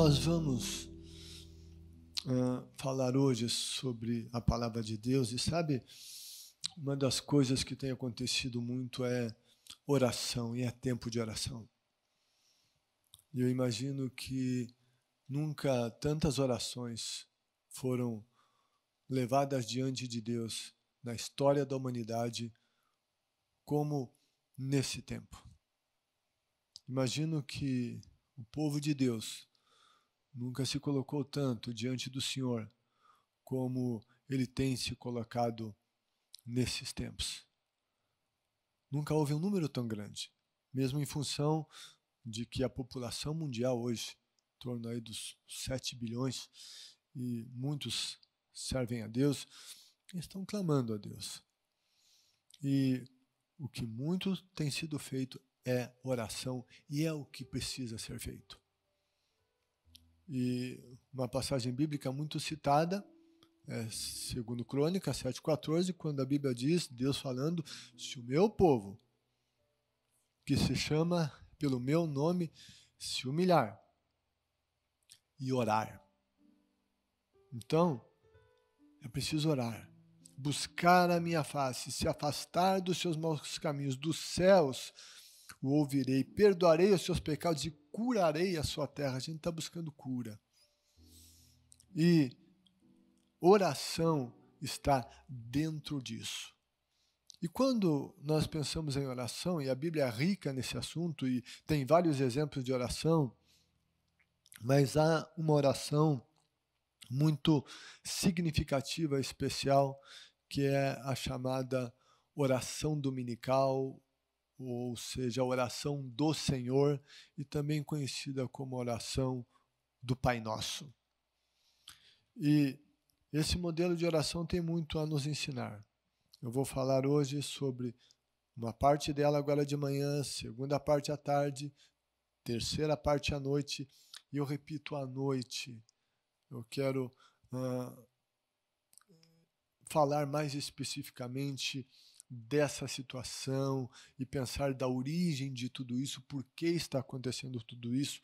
Nós vamos falar hoje sobre a palavra de Deus e sabe, uma das coisas que tem acontecido muito é oração e é tempo de oração. E eu imagino que nunca tantas orações foram levadas diante de Deus na história da humanidade como nesse tempo. Imagino que o povo de Deus nunca se colocou tanto diante do Senhor como ele tem se colocado nesses tempos. Nunca houve um número tão grande, mesmo em função de que a população mundial hoje, em torno aí dos 7 bilhões, e muitos servem a Deus, estão clamando a Deus. E o que muito tem sido feito é oração, e é o que precisa ser feito. E uma passagem bíblica muito citada, segundo Crônicas 7,14, quando a Bíblia diz, Deus falando, se o meu povo, que se chama pelo meu nome, se humilhar e orar. Então, é preciso orar, buscar a minha face, se afastar dos seus maus caminhos, dos céus o ouvirei, perdoarei os seus pecados e curarei a sua terra. A gente está buscando cura. E oração está dentro disso. E quando nós pensamos em oração, e a Bíblia é rica nesse assunto, e tem vários exemplos de oração, mas há uma oração muito significativa, especial, que é a chamada oração dominical, ou seja, a oração do Senhor, e também conhecida como oração do Pai Nosso. E esse modelo de oração tem muito a nos ensinar. Eu vou falar hoje sobre uma parte dela agora de manhã, segunda parte à tarde, terceira parte à noite, e eu repito, à noite. Eu quero falar mais especificamente dessa situação e pensar da origem de tudo isso, por que está acontecendo tudo isso,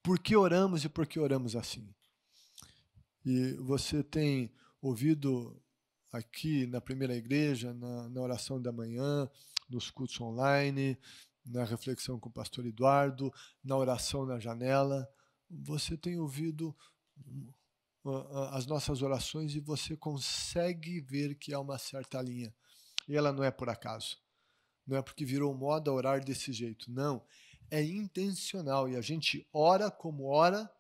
por que oramos e por que oramos assim. E você tem ouvido aqui na primeira igreja, na oração da manhã, nos cultos online, na reflexão com o pastor Eduardo, na oração na janela, você tem ouvido as nossas orações e você consegue ver que há uma certa linha. E ela não é por acaso. Não é porque virou moda orar desse jeito. Não. É intencional. E a gente ora como ora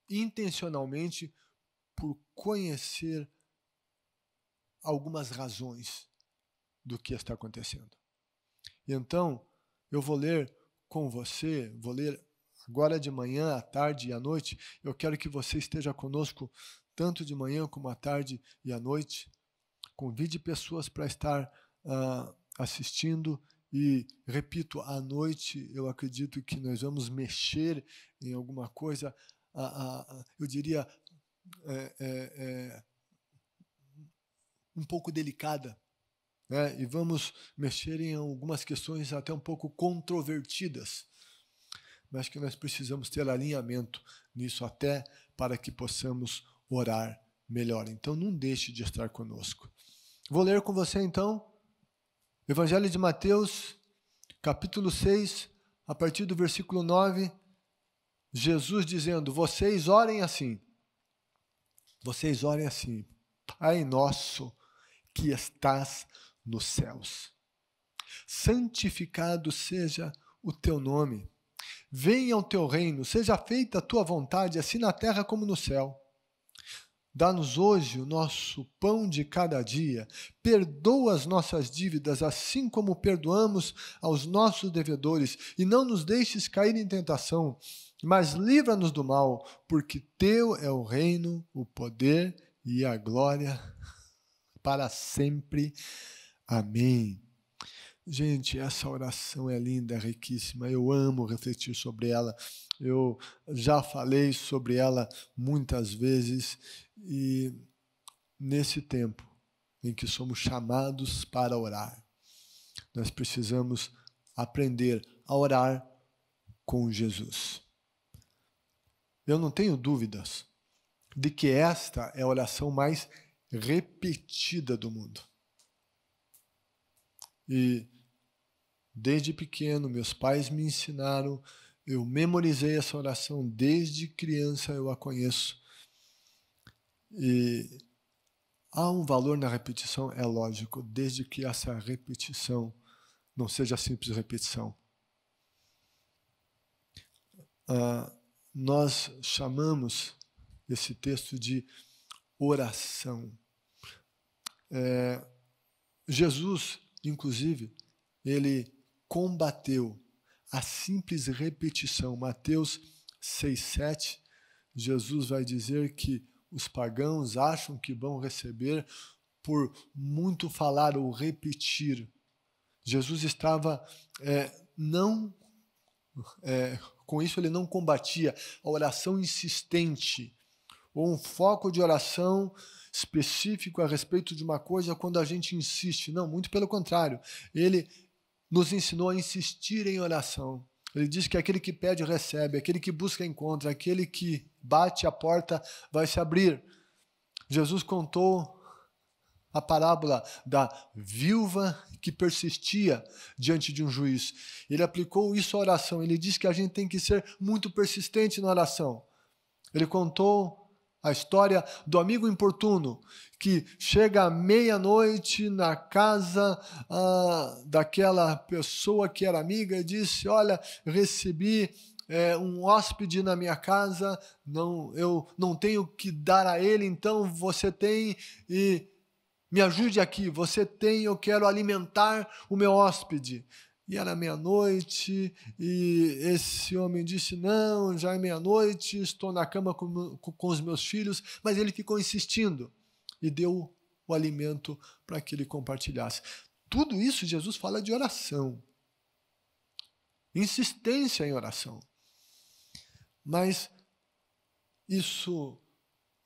intencionalmente por conhecer algumas razões do que está acontecendo. E então, eu vou ler com você, vou ler agora de manhã, à tarde e à noite. Eu quero que você esteja conosco tanto de manhã como à tarde e à noite. Convide pessoas para estar assistindo e, repito, à noite eu acredito que nós vamos mexer em alguma coisa, eu diria, um pouco delicada, né? E vamos mexer em algumas questões até um pouco controvertidas, mas que nós precisamos ter alinhamento nisso até para que possamos orar melhor. Então não deixe de estar conosco. Vou ler com você então, Evangelho de Mateus, capítulo 6, a partir do versículo 9, Jesus dizendo, vocês orem assim, Pai nosso que estás nos céus, santificado seja o teu nome, venha o teu reino, seja feita a tua vontade, assim na terra como no céu. Dá-nos hoje o nosso pão de cada dia. Perdoa as nossas dívidas, assim como perdoamos aos nossos devedores. E não nos deixes cair em tentação, mas livra-nos do mal, porque teu é o reino, o poder e a glória para sempre. Amém. Gente, essa oração é linda, é riquíssima. Eu amo refletir sobre ela. Eu já falei sobre ela muitas vezes e nesse tempo em que somos chamados para orar, nós precisamos aprender a orar com Jesus. eu não tenho dúvidas de que esta é a oração mais repetida do mundo. E desde pequeno, meus pais me ensinaram, eu memorizei essa oração, desde criança eu a conheço. E há um valor na repetição, é lógico, desde que essa repetição não seja simples repetição. Nós chamamos esse texto de oração. Jesus, inclusive, ele combateu a simples repetição. Mateus 6,7, Jesus vai dizer que os pagãos acham que vão receber por muito falar ou repetir. Jesus estava, com isso ele não combatia a oração insistente, ou um foco de oração específico a respeito de uma coisa quando a gente insiste. Não, muito pelo contrário. Ele nos ensinou a insistir em oração. Ele diz que aquele que pede recebe, aquele que busca encontra, aquele que bate a porta vai se abrir. Jesus contou a parábola da viúva que persistia diante de um juiz. Ele aplicou isso à oração. Ele diz que a gente tem que ser muito persistente na oração. Ele contou a história do amigo importuno que chega à meia-noite na casa daquela pessoa que era amiga e disse: olha, recebi um hóspede na minha casa, eu não tenho que dar a ele, então você tem e me ajude aqui, você tem, eu quero alimentar o meu hóspede. E era meia-noite, e esse homem disse: não, já é meia-noite, estou na cama com os meus filhos, mas ele ficou insistindo e deu o alimento para que ele compartilhasse. Tudo isso Jesus fala de oração, insistência em oração. Mas isso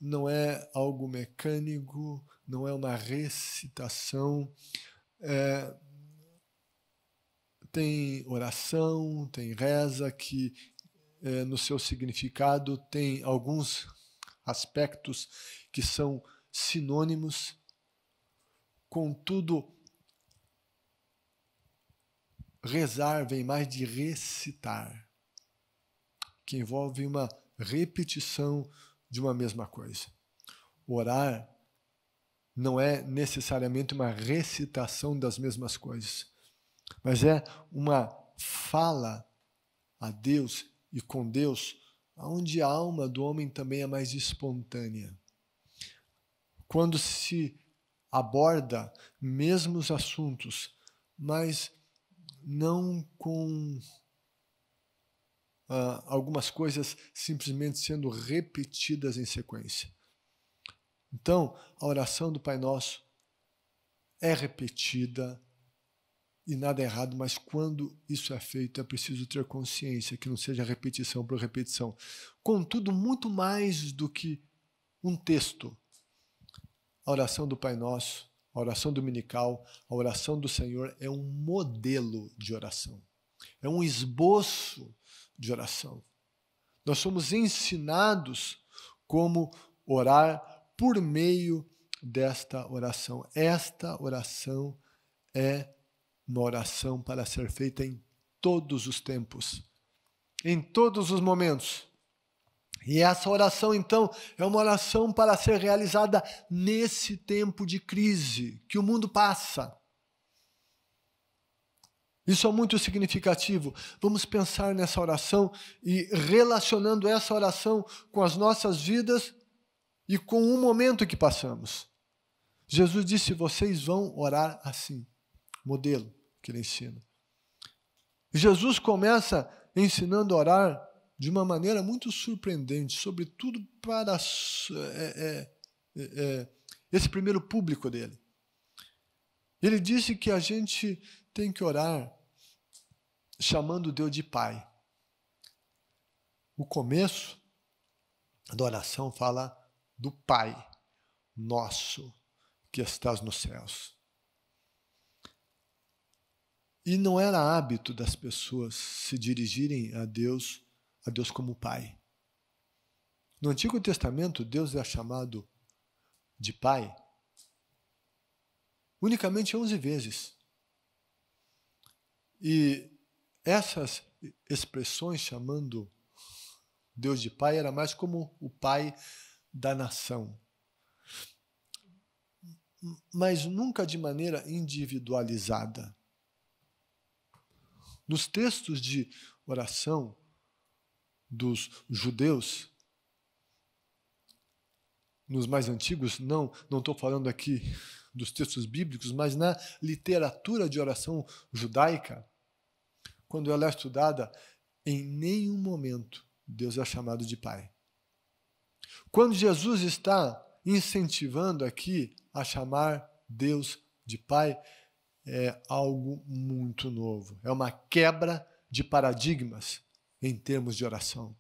não é algo mecânico, não é uma recitação. Tem oração, tem reza que no seu significado tem alguns aspectos que são sinônimos. Contudo, rezar vem mais de recitar, que envolve uma repetição de uma mesma coisa. Orar não é necessariamente uma recitação das mesmas coisas, mas é uma fala a Deus e com Deus, onde a alma do homem também é mais espontânea. Quando se aborda mesmos assuntos, mas não com algumas coisas simplesmente sendo repetidas em sequência. Então, a oração do Pai Nosso é repetida e nada é errado, mas quando isso é feito é preciso ter consciência que não seja repetição por repetição. Contudo, muito mais do que um texto, a oração do Pai Nosso, a oração dominical, a oração do Senhor é um modelo de oração. É um esboço de oração. Nós somos ensinados como orar por meio desta oração. Esta oração é uma oração para ser feita em todos os tempos, em todos os momentos. E essa oração, então, é uma oração para ser realizada nesse tempo de crise que o mundo passa. Isso é muito significativo. Vamos pensar nessa oração e relacionando essa oração com as nossas vidas e com o momento que passamos. Jesus disse: vocês vão orar assim. Modelo que ele ensina. Jesus começa ensinando a orar de uma maneira muito surpreendente, sobretudo para esse primeiro público dele. Ele disse que a gente tem que orar chamando Deus de Pai. O começo da oração fala do Pai nosso que estás nos céus. E não era hábito das pessoas se dirigirem a Deus como Pai. No Antigo Testamento, Deus é chamado de Pai unicamente 11 vezes. E essas expressões chamando Deus de Pai era mais como o Pai da nação. Mas nunca de maneira individualizada. Nos textos de oração dos judeus, nos mais antigos, não estou falando aqui dos textos bíblicos, mas na literatura de oração judaica, quando ela é estudada, em nenhum momento Deus é chamado de Pai. Quando Jesus está incentivando aqui a chamar Deus de Pai, é algo muito novo. É uma quebra de paradigmas em termos de oração.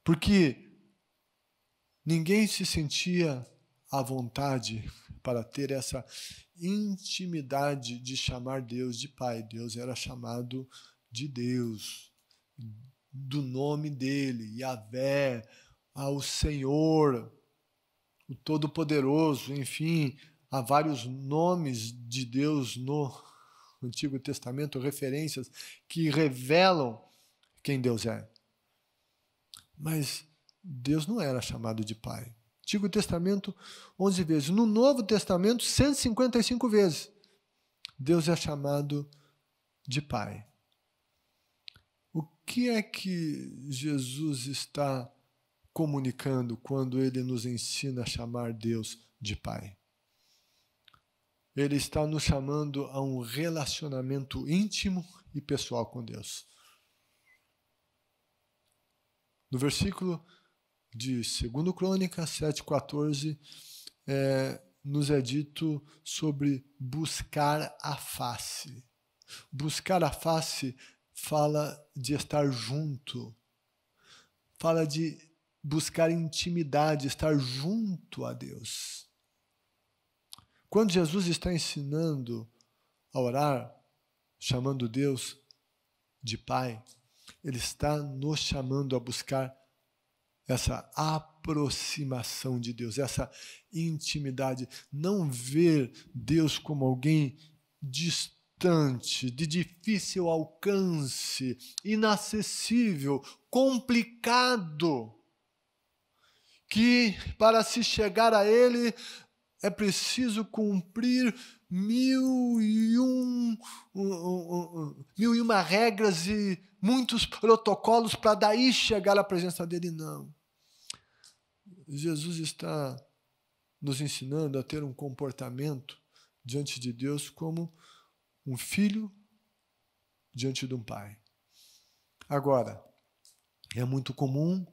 Porque ninguém se sentia à vontade para ter essa intimidade de chamar Deus de Pai. Deus era chamado de Deus, do nome dele, Yahvé, ao Senhor, o Todo-Poderoso, enfim, há vários nomes de Deus no Antigo Testamento, referências que revelam quem Deus é. Mas Deus não era chamado de Pai. Antigo Testamento, 11 vezes. No Novo Testamento, 155 vezes. Deus é chamado de Pai. O que é que Jesus está comunicando quando ele nos ensina a chamar Deus de Pai? Ele está nos chamando a um relacionamento íntimo e pessoal com Deus. No versículo de 2 Crônicas 7,14, nos é dito sobre buscar a face. Buscar a face fala de estar junto, fala de buscar intimidade, estar junto a Deus. Quando Jesus está ensinando a orar, chamando Deus de Pai, Ele está nos chamando a buscar essa aproximação de Deus, essa intimidade. Não ver Deus como alguém distante, de difícil alcance, inacessível, complicado, que para se chegar a Ele é preciso cumprir mil e uma regras e muitos protocolos para daí chegar à presença dele. Não. Jesus está nos ensinando a ter um comportamento diante de Deus como um filho diante de um pai. Agora, é muito comum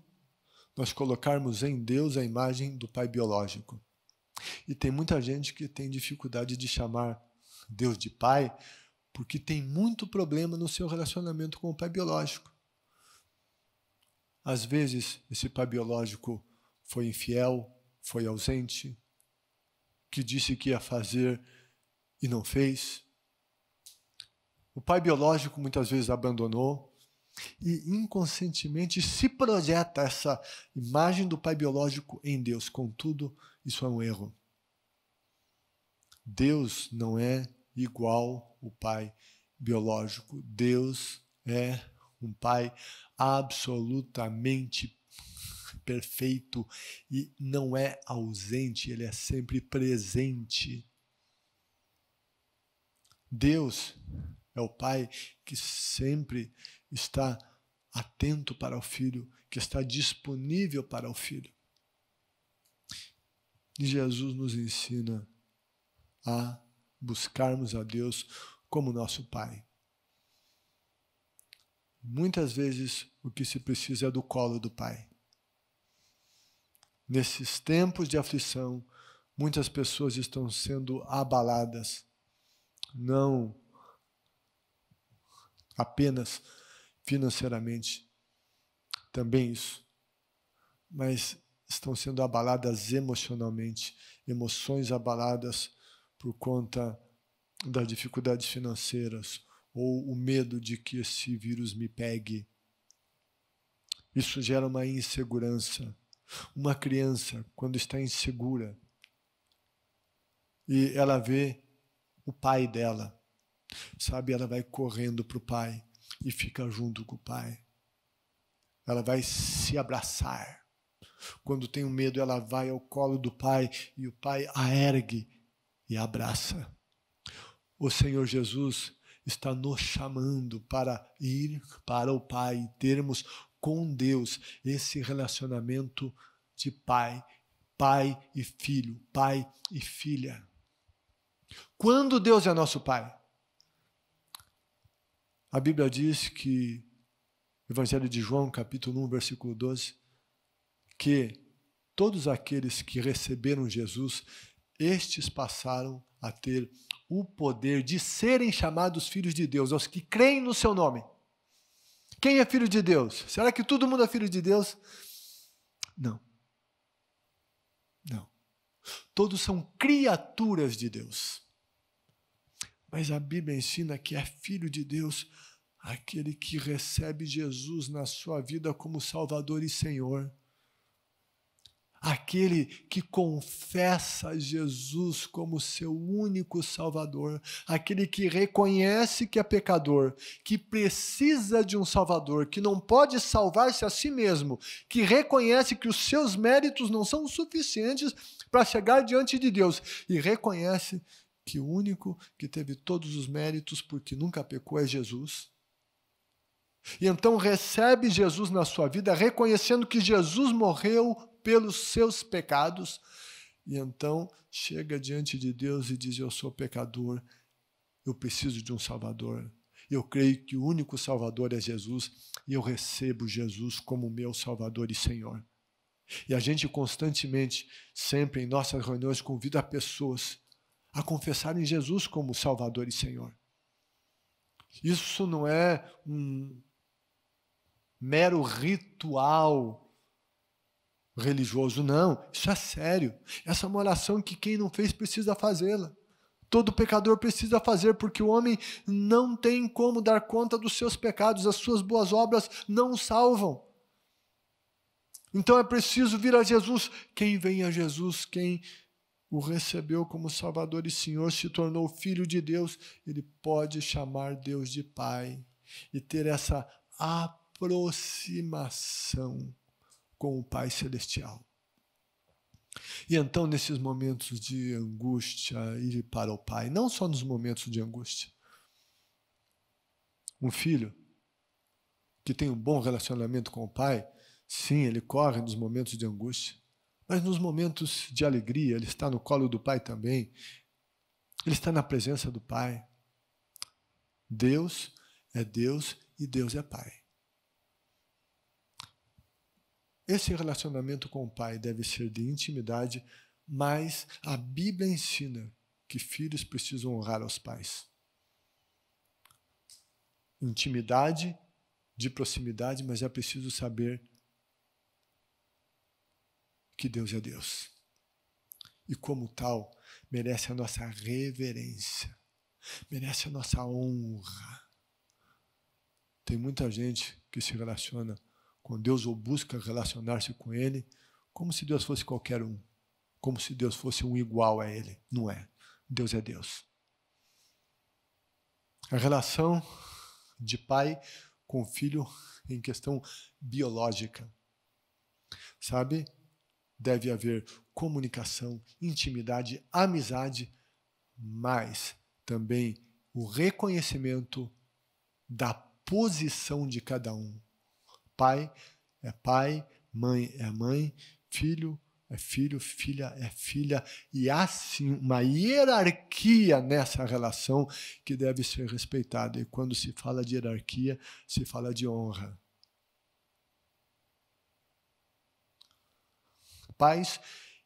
nós colocarmos em Deus a imagem do pai biológico. E tem muita gente que tem dificuldade de chamar Deus de pai porque tem muito problema no seu relacionamento com o pai biológico. Às vezes, esse pai biológico foi infiel, foi ausente, que disse que ia fazer e não fez. O pai biológico muitas vezes abandonou e inconscientemente se projeta essa imagem do pai biológico em Deus. Contudo, isso é um erro. Deus não é igual ao pai biológico. Deus é um pai absolutamente perfeito e não é ausente, ele é sempre presente. Deus é o pai que sempre está atento para o filho, que está disponível para o filho. E Jesus nos ensina a buscarmos a Deus como nosso Pai. Muitas vezes o que se precisa é do colo do Pai. Nesses tempos de aflição, muitas pessoas estão sendo abaladas, não apenas financeiramente, também isso, mas estão sendo abaladas emocionalmente, emoções abaladas por conta das dificuldades financeiras ou o medo de que esse vírus me pegue. Isso gera uma insegurança. Uma criança, quando está insegura, e ela vê o pai dela, sabe, ela vai correndo para o pai e fica junto com o pai. Ela vai se abraçar. Quando tem medo, ela vai ao colo do pai e o pai a ergue e abraça. O Senhor Jesus está nos chamando para ir para o Pai e termos com Deus esse relacionamento de pai e filho, pai e filha. Quando Deus é nosso Pai? A Bíblia diz que, Evangelho de João, capítulo 1, versículo 12, que todos aqueles que receberam Jesus, estes passaram a ter o poder de serem chamados filhos de Deus, aos que creem no seu nome. Quem é filho de Deus? Será que todo mundo é filho de Deus? Não. Não. Todos são criaturas de Deus. Mas a Bíblia ensina que é filho de Deus aquele que recebe Jesus na sua vida como Salvador e Senhor. Aquele que confessa Jesus como seu único Salvador, aquele que reconhece que é pecador, que precisa de um Salvador, que não pode salvar-se a si mesmo, que reconhece que os seus méritos não são suficientes para chegar diante de Deus e reconhece que o único que teve todos os méritos porque nunca pecou é Jesus. E então recebe Jesus na sua vida, reconhecendo que Jesus morreu pelos seus pecados, e então chega diante de Deus e diz: eu sou pecador, eu preciso de um Salvador, eu creio que o único Salvador é Jesus, e eu recebo Jesus como meu Salvador e Senhor. E a gente constantemente, sempre em nossas reuniões, convida pessoas a confessarem Jesus como Salvador e Senhor. Isso não é um mero ritual religioso, não. Isso é sério. Essa é uma oração que quem não fez precisa fazê-la. Todo pecador precisa fazer, porque o homem não tem como dar conta dos seus pecados, as suas boas obras não salvam. Então é preciso vir a Jesus. Quem vem a Jesus, quem o recebeu como Salvador e Senhor, se tornou filho de Deus, ele pode chamar Deus de Pai e ter essa aproximação com o Pai Celestial. E então, nesses momentos de angústia, ir para o Pai, não só nos momentos de angústia. Um filho que tem um bom relacionamento com o Pai, sim, ele corre nos momentos de angústia, mas nos momentos de alegria, ele está no colo do Pai também, ele está na presença do Pai. Deus é Deus e Deus é Pai. Esse relacionamento com o Pai deve ser de intimidade, mas a Bíblia ensina que filhos precisam honrar aos pais. Intimidade, de proximidade, mas é preciso saber que Deus é Deus. E como tal, merece a nossa reverência, merece a nossa honra. Tem muita gente que se relaciona com Deus ou busca relacionar-se com Ele como se Deus fosse qualquer um, como se Deus fosse um igual a Ele. Não é. Deus é Deus. A relação de pai com filho em questão biológica, sabe? Deve haver comunicação, intimidade, amizade, mas também o reconhecimento da posição de cada um. Pai é pai, mãe é mãe, filho é filho, filha é filha, e há sim uma hierarquia nessa relação que deve ser respeitada. E quando se fala de hierarquia, se fala de honra. Pais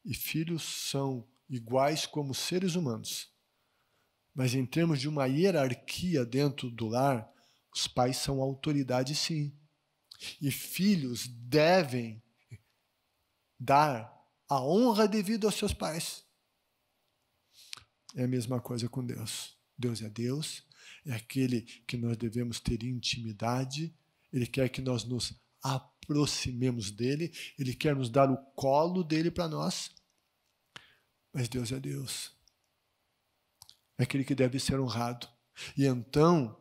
e filhos são iguais como seres humanos, mas em termos de uma hierarquia dentro do lar, os pais são autoridade, sim. E filhos devem dar a honra devida aos seus pais. É a mesma coisa com Deus. Deus é aquele que nós devemos ter intimidade, Ele quer que nós nos aproximemos aproximemos dele, ele quer nos dar o colo dele para nós. Mas Deus é Deus. É aquele que deve ser honrado. E então,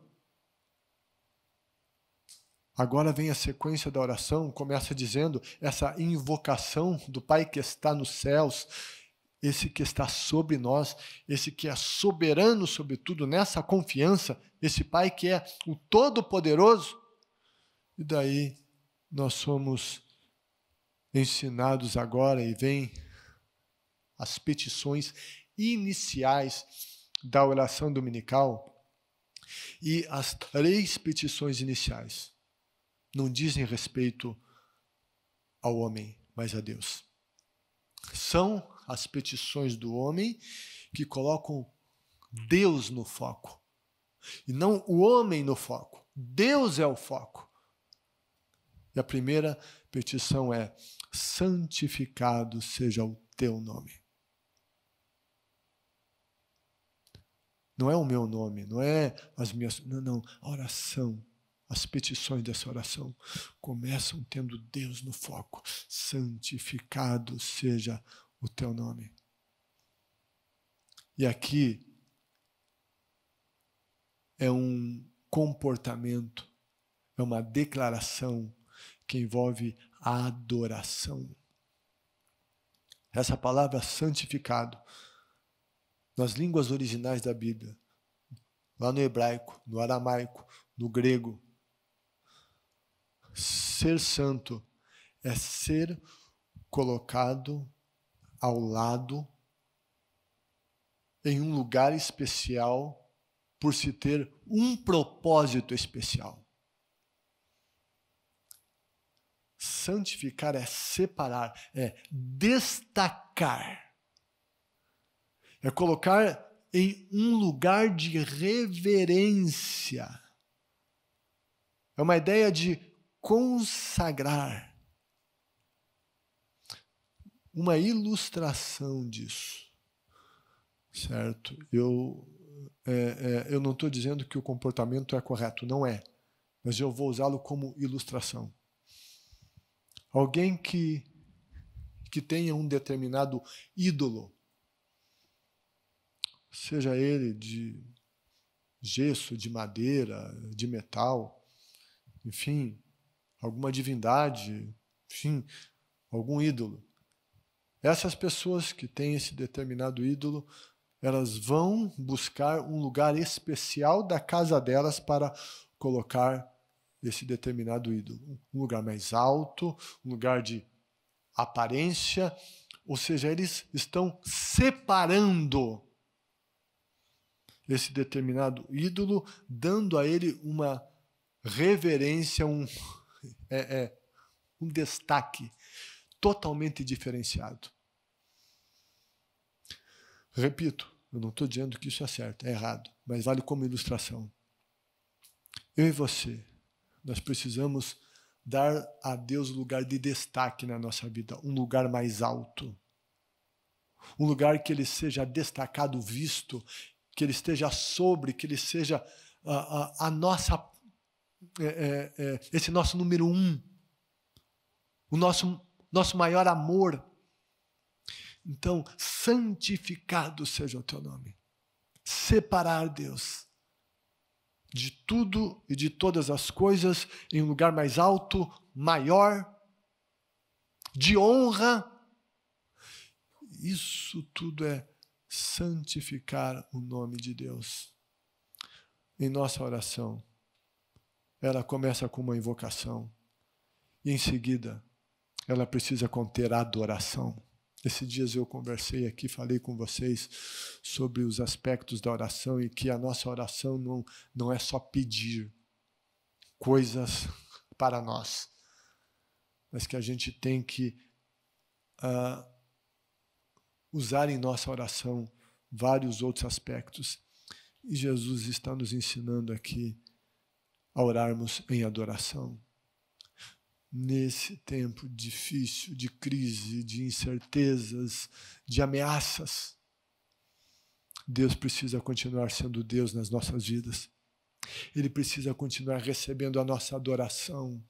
agora vem a sequência da oração, começa dizendo essa invocação do Pai que está nos céus, esse que está sobre nós, esse que é soberano sobre tudo, nessa confiança, esse Pai que é o Todo-Poderoso. E daí nós somos ensinados agora, e vem as petições iniciais da oração dominical. E as 3 petições iniciais não dizem respeito ao homem, mas a Deus. São as petições do homem que colocam Deus no foco. E não o homem no foco. Deus é o foco. E a primeira petição é: santificado seja o teu nome. Não é o meu nome, não é as minhas... Não. A oração, as petições dessa oração começam tendo Deus no foco. Santificado seja o teu nome. E aqui é um comportamento, é uma declaração que envolve a adoração. Essa palavra santificado, nas línguas originais da Bíblia, lá no hebraico, no aramaico, no grego, ser santo é ser colocado ao lado, em um lugar especial, por se ter um propósito especial. Santificar é separar, é destacar, é colocar em um lugar de reverência. É uma ideia de consagrar. Uma ilustração disso, certo? Eu não estou dizendo que o comportamento é correto, não é, mas eu vou usá-lo como ilustração. Alguém que tenha um determinado ídolo, seja ele de gesso, de madeira, de metal, enfim, alguma divindade, enfim, algum ídolo. Essas pessoas que têm esse determinado ídolo, elas vão buscar um lugar especial da casa delas para colocar esse determinado ídolo. Um lugar mais alto, um lugar de aparência, ou seja, eles estão separando esse determinado ídolo, dando a ele uma reverência, um destaque totalmente diferenciado. Repito, eu não estou dizendo que isso é certo, é errado, mas vale como ilustração. Eu e você, nós precisamos dar a Deus um lugar de destaque na nossa vida, um lugar mais alto. Um lugar que ele seja destacado, visto, que ele esteja sobre, que ele seja a nossa, esse nosso número 1, o nosso maior amor. Então, santificado seja o teu nome. Separar Deus de tudo e de todas as coisas em um lugar mais alto, maior, de honra. Isso tudo é santificar o nome de Deus. Em nossa oração, ela começa com uma invocação e em seguida ela precisa conter a adoração. Esses dias eu conversei aqui, falei com vocês sobre os aspectos da oração e que a nossa oração não é só pedir coisas para nós, mas que a gente tem que usar em nossa oração vários outros aspectos. E Jesus está nos ensinando aqui a orarmos em adoração. Nesse tempo difícil, de crise, de incertezas, de ameaças, Deus precisa continuar sendo Deus nas nossas vidas. Ele precisa continuar recebendo a nossa adoração.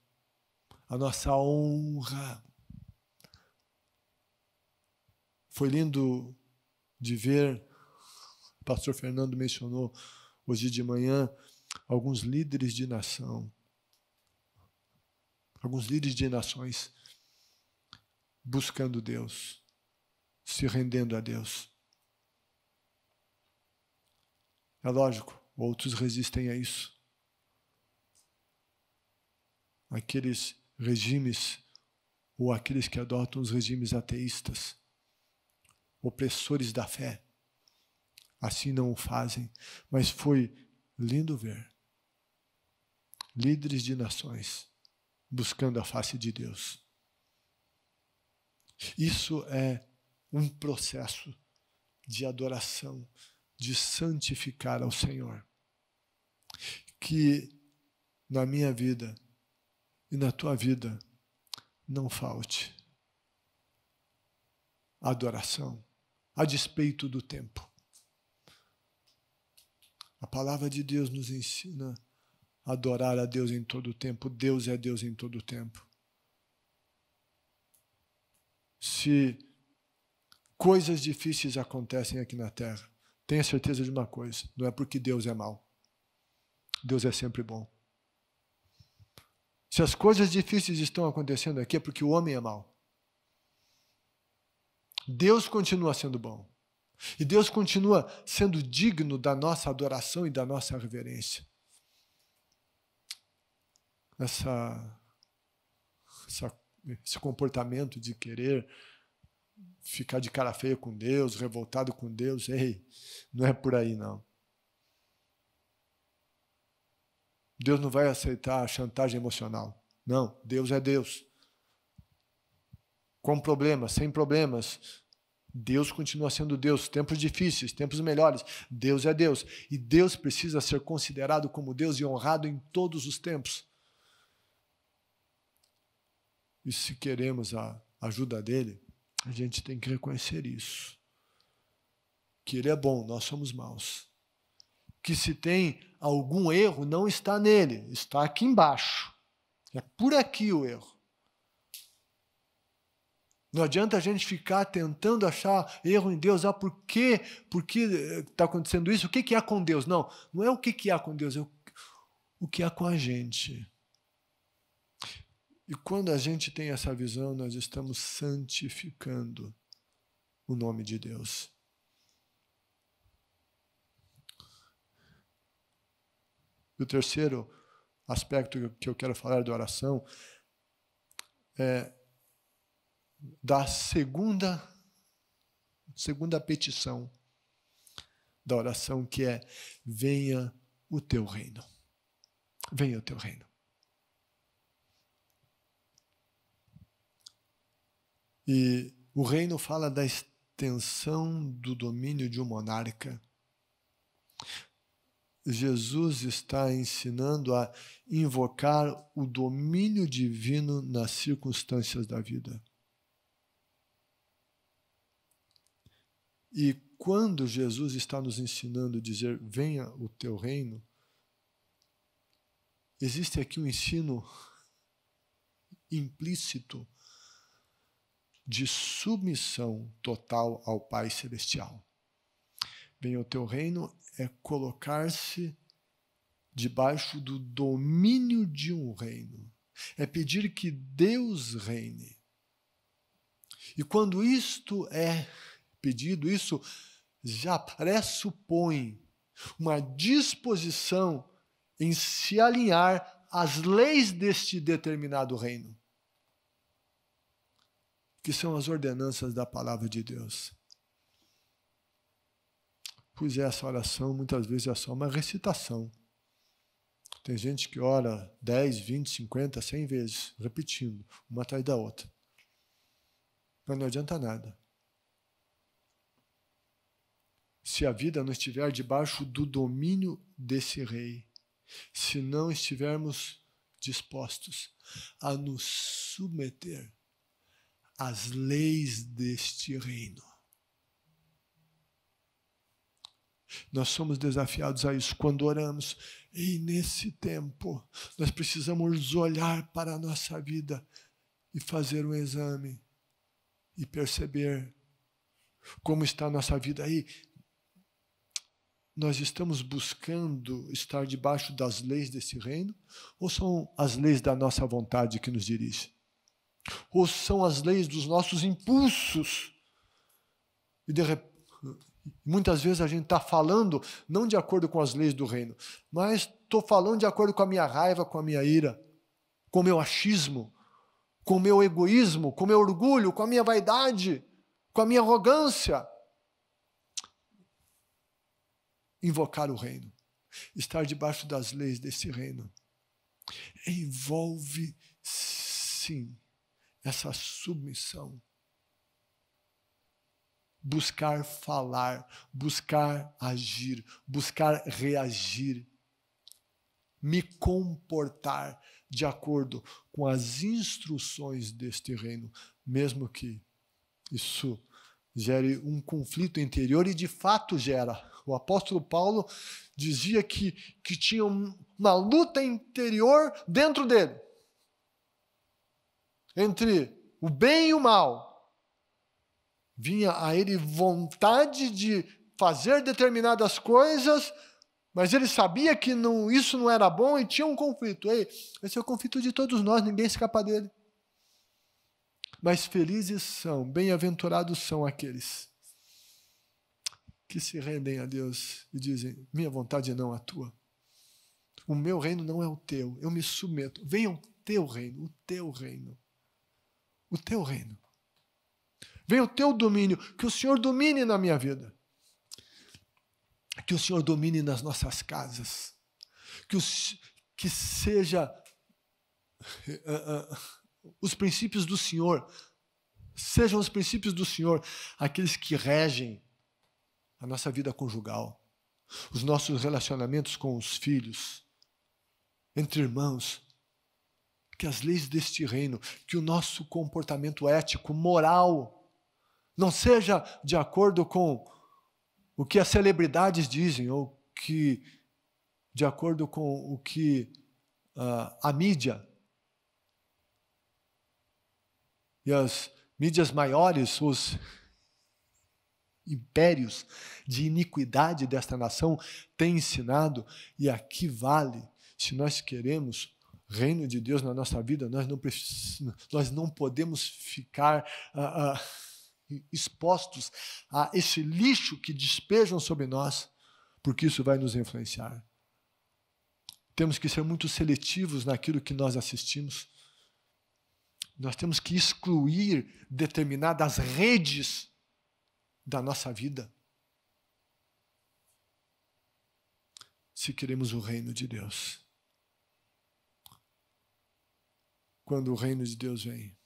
a nossa honra. Foi lindo de ver, o pastor Fernando mencionou hoje de manhã, alguns líderes de nação, alguns líderes de nações buscando Deus, se rendendo a Deus. É lógico, outros resistem a isso. Aqueles regimes, ou aqueles que adotam os regimes ateístas, opressores da fé, assim não o fazem. Mas foi lindo ver líderes de nações buscando a face de Deus. Isso é um processo de adoração, de santificar ao Senhor. Que na minha vida e na tua vida não falte adoração, a despeito do tempo. A palavra de Deus nos ensina a adorar a Deus em todo o tempo. Deus é Deus em todo o tempo. Se coisas difíceis acontecem aqui na terra, tenha certeza de uma coisa, não é porque Deus é mau. Deus é sempre bom. Se as coisas difíceis estão acontecendo aqui, é porque o homem é mau. Deus continua sendo bom. E Deus continua sendo digno da nossa adoração e da nossa reverência. Esse comportamento de querer ficar de cara feia com Deus, revoltado com Deus, não é por aí não. Deus não vai aceitar a chantagem emocional. Não, Deus é Deus. Com problemas, sem problemas, Deus continua sendo Deus. Tempos difíceis, tempos melhores, Deus é Deus. E Deus precisa ser considerado como Deus e honrado em todos os tempos. E se queremos a ajuda dele, a gente tem que reconhecer isso. Que ele é bom, nós somos maus. Que se tem algum erro, não está nele, está aqui embaixo. É por aqui o erro. Não adianta a gente ficar tentando achar erro em Deus. Por que está acontecendo isso? O que há com Deus? Não, não é o que há com Deus, é o que há com a gente. E quando a gente tem essa visão, nós estamos santificando o nome de Deus. E o terceiro aspecto que eu quero falar da oração é da segunda petição da oração, que é: venha o teu reino. Venha o teu reino. E o reino fala da extensão do domínio de um monarca. Jesus está ensinando a invocar o domínio divino nas circunstâncias da vida. E quando Jesus está nos ensinando a dizer: venha o teu reino, existe aqui um ensino implícito de submissão total ao Pai Celestial. Venha o teu reino é colocar-se debaixo do domínio de um reino. É pedir que Deus reine. E quando isto é pedido, isso já pressupõe uma disposição em se alinhar às leis deste determinado reino, que são as ordenanças da palavra de Deus. Pois essa oração muitas vezes é só uma recitação. Tem gente que ora 10, 20, 50, 100 vezes, repetindo, uma atrás da outra. Mas não adianta nada. Se a vida não estiver debaixo do domínio desse rei, se não estivermos dispostos a nos submeter às leis deste reino, Nós somos desafiados a isso quando oramos. E nesse tempo, nós precisamos olhar para a nossa vida e fazer um exame e perceber como está a nossa vida aí. Nós estamos buscando estar debaixo das leis desse reino? Ou são as leis da nossa vontade que nos dirigem? Ou são as leis dos nossos impulsos? E muitas vezes a gente está falando não de acordo com as leis do reino, mas estou falando de acordo com a minha raiva, com a minha ira, com o meu achismo, com o meu egoísmo, com o meu orgulho, com a minha vaidade, com a minha arrogância. Invocar o reino, estar debaixo das leis desse reino, envolve, sim, essa submissão. Buscar falar, buscar agir, buscar reagir, me comportar de acordo com as instruções deste reino, mesmo que isso gere um conflito interior, e de fato gera. O apóstolo Paulo dizia que tinha uma luta interior dentro dele, entre o bem e o mal. Vinha a ele vontade de fazer determinadas coisas, mas ele sabia que isso não era bom e tinha um conflito. Esse é o conflito de todos nós, ninguém escapa dele. Mas felizes são, bem-aventurados são aqueles que se rendem a Deus e dizem: minha vontade não a tua. O meu reino não é o teu, eu me submeto. Venha o teu reino, o teu reino. O teu reino. Venha o teu domínio, que o Senhor domine na minha vida. Que o Senhor domine nas nossas casas. Que seja os princípios do Senhor, sejam os princípios do Senhor aqueles que regem a nossa vida conjugal, os nossos relacionamentos com os filhos, entre irmãos, que as leis deste reino, que o nosso comportamento ético, moral, não seja de acordo com o que as celebridades dizem, ou que de acordo com o que a mídia e as mídias maiores, os impérios de iniquidade desta nação têm ensinado. E aqui vale, se nós queremos reino de Deus na nossa vida, nós não podemos ficar expostos a esse lixo que despejam sobre nós, porque isso vai nos influenciar. Temos que ser muito seletivos naquilo que nós assistimos. Nós temos que excluir determinadas redes da nossa vida, se queremos o reino de Deus. Quando o reino de Deus vem,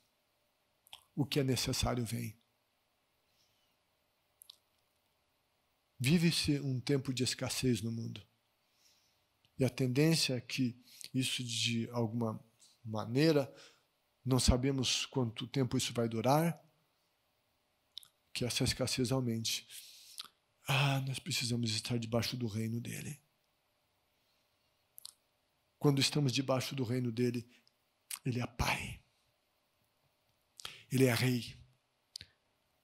o que é necessário vem. Vive-se um tempo de escassez no mundo. E a tendência é que isso, de alguma maneira, não sabemos quanto tempo isso vai durar, que essa escassez aumente. Nós precisamos estar debaixo do reino dele. Quando estamos debaixo do reino dele, ele é Pai. Ele é Rei.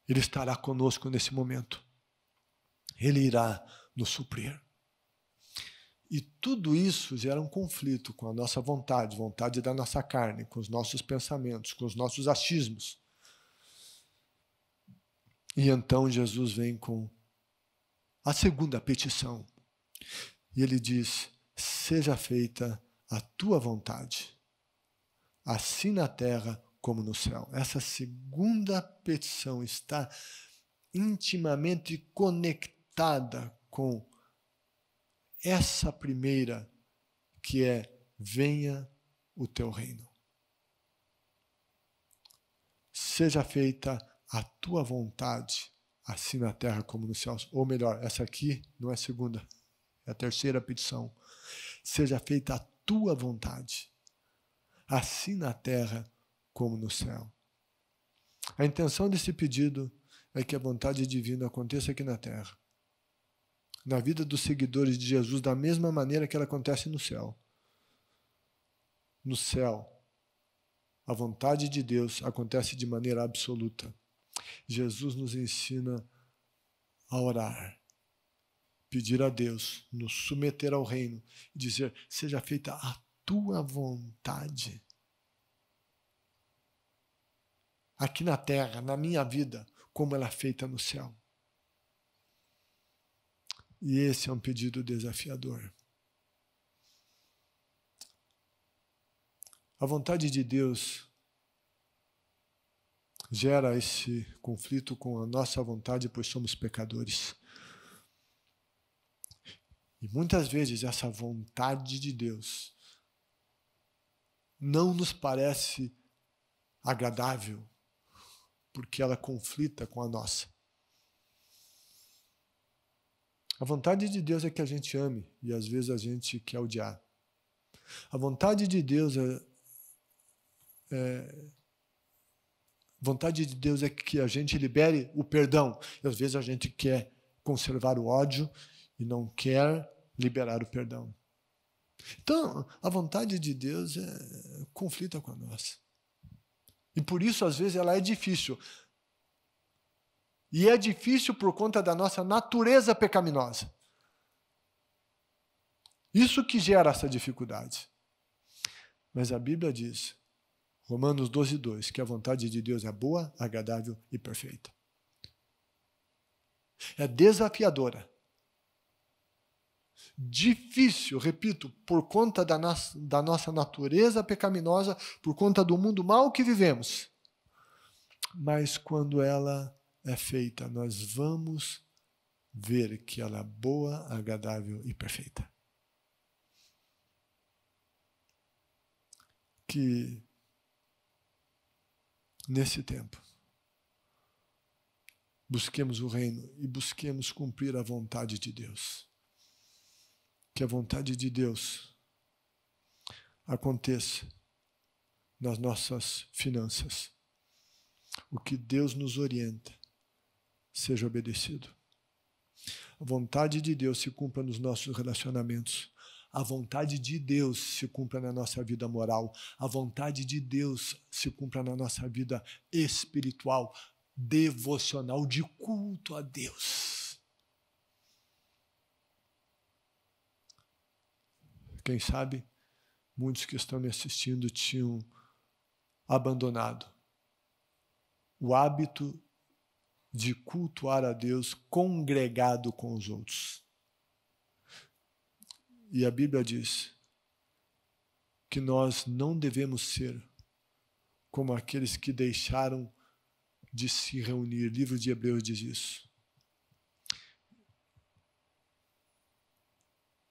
Ele estará conosco nesse momento. Ele irá nos suprir. E tudo isso gera um conflito com a nossa vontade, vontade da nossa carne, com os nossos pensamentos, com os nossos achismos. E então Jesus vem com a segunda petição. E ele diz: seja feita a tua vontade, assim na terra como no céu. Essa segunda petição está intimamente conectada com essa primeira, que é: venha o teu reino. Seja feita a tua vontade, assim na terra como nos céus. Ou melhor, essa aqui não é a segunda, é a terceira petição. Seja feita a tua vontade, assim na terra como no céu. A intenção desse pedido é que a vontade divina aconteça aqui na terra, na vida dos seguidores de Jesus da mesma maneira que ela acontece no céu. No céu, a vontade de Deus acontece de maneira absoluta. Jesus nos ensina a orar, pedir a Deus, nos submeter ao reino e dizer: seja feita a tua vontade. Aqui na terra, na minha vida, como ela é feita no céu. E esse é um pedido desafiador. A vontade de Deus gera esse conflito com a nossa vontade, pois somos pecadores. E muitas vezes essa vontade de Deus não nos parece agradável, porque ela conflita com a nossa. A vontade de Deus é que a gente ame, e às vezes a gente quer odiar. A vontade de Deus vontade de Deus é que a gente libere o perdão. E às vezes a gente quer conservar o ódio e não quer liberar o perdão. Então, a vontade de Deus conflita com a nossa. E por isso, às vezes, ela é difícil. E é difícil por conta da nossa natureza pecaminosa. Isso que gera essa dificuldade. Mas a Bíblia diz, Romanos 12:2, que a vontade de Deus é boa, agradável e perfeita. É desafiadora. Difícil, repito, por conta da nossa natureza pecaminosa, por conta do mundo mau que vivemos. Mas quando ela é feita, nós vamos ver que ela é boa, agradável e perfeita. Que nesse tempo busquemos o reino e busquemos cumprir a vontade de Deus. Que a vontade de Deus aconteça nas nossas finanças. O que Deus nos orienta seja obedecido. A vontade de Deus se cumpra nos nossos relacionamentos. A vontade de Deus se cumpra na nossa vida moral. A vontade de Deus se cumpra na nossa vida espiritual, devocional, de culto a Deus. Quem sabe, muitos que estão me assistindo tinham abandonado o hábito de cultuar a Deus congregado com os outros. E a Bíblia diz que nós não devemos ser como aqueles que deixaram de se reunir. O livro de Hebreus diz isso.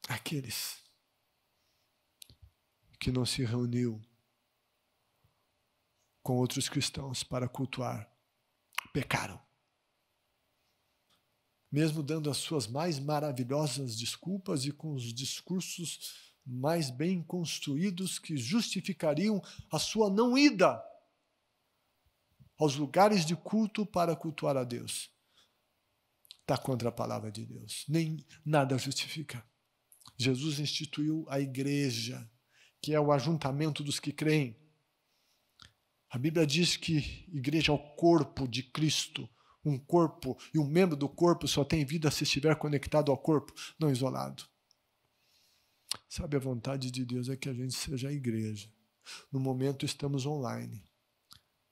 Aqueles que não se reuniu com outros cristãos para cultuar, pecaram. Mesmo dando as suas mais maravilhosas desculpas e com os discursos mais bem construídos que justificariam a sua não ida aos lugares de culto para cultuar a Deus. Está contra a palavra de Deus. Nem nada justifica. Jesus instituiu a igreja, que é o ajuntamento dos que creem. A Bíblia diz que igreja é o corpo de Cristo. Um corpo e um membro do corpo só tem vida se estiver conectado ao corpo, não isolado. Sabe, a vontade de Deus é que a gente seja a igreja. No momento estamos online.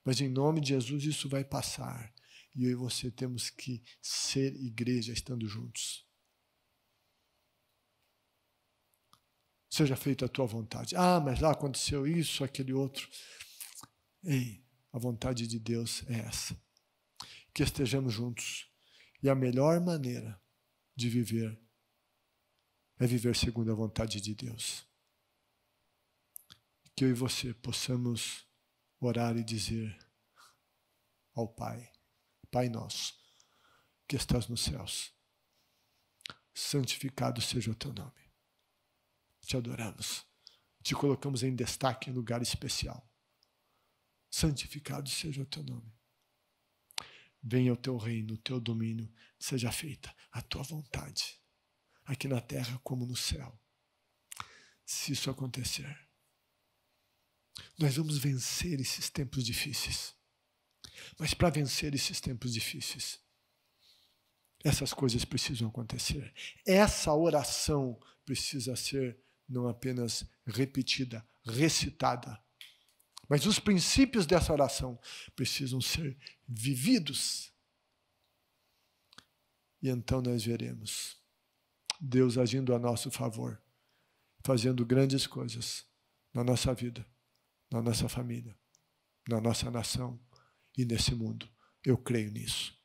Mas em nome de Jesus isso vai passar. E eu e você temos que ser igreja estando juntos. Seja feita a tua vontade. Ah, mas lá aconteceu isso, aquele outro. Ei, a vontade de Deus é essa. Que estejamos juntos. E a melhor maneira de viver é viver segundo a vontade de Deus. Que eu e você possamos orar e dizer ao Pai, Pai nosso, que estás nos céus, santificado seja o teu nome. Te adoramos, te colocamos em destaque em lugar especial. Santificado seja o teu nome. Venha o teu reino, o teu domínio, seja feita a tua vontade, aqui na terra como no céu. Se isso acontecer, nós vamos vencer esses tempos difíceis. Mas para vencer esses tempos difíceis, essas coisas precisam acontecer. Essa oração precisa ser não apenas repetida, recitada, mas os princípios dessa oração precisam ser vividos. E então nós veremos Deus agindo a nosso favor, fazendo grandes coisas na nossa vida, na nossa família, na nossa nação e nesse mundo. Eu creio nisso.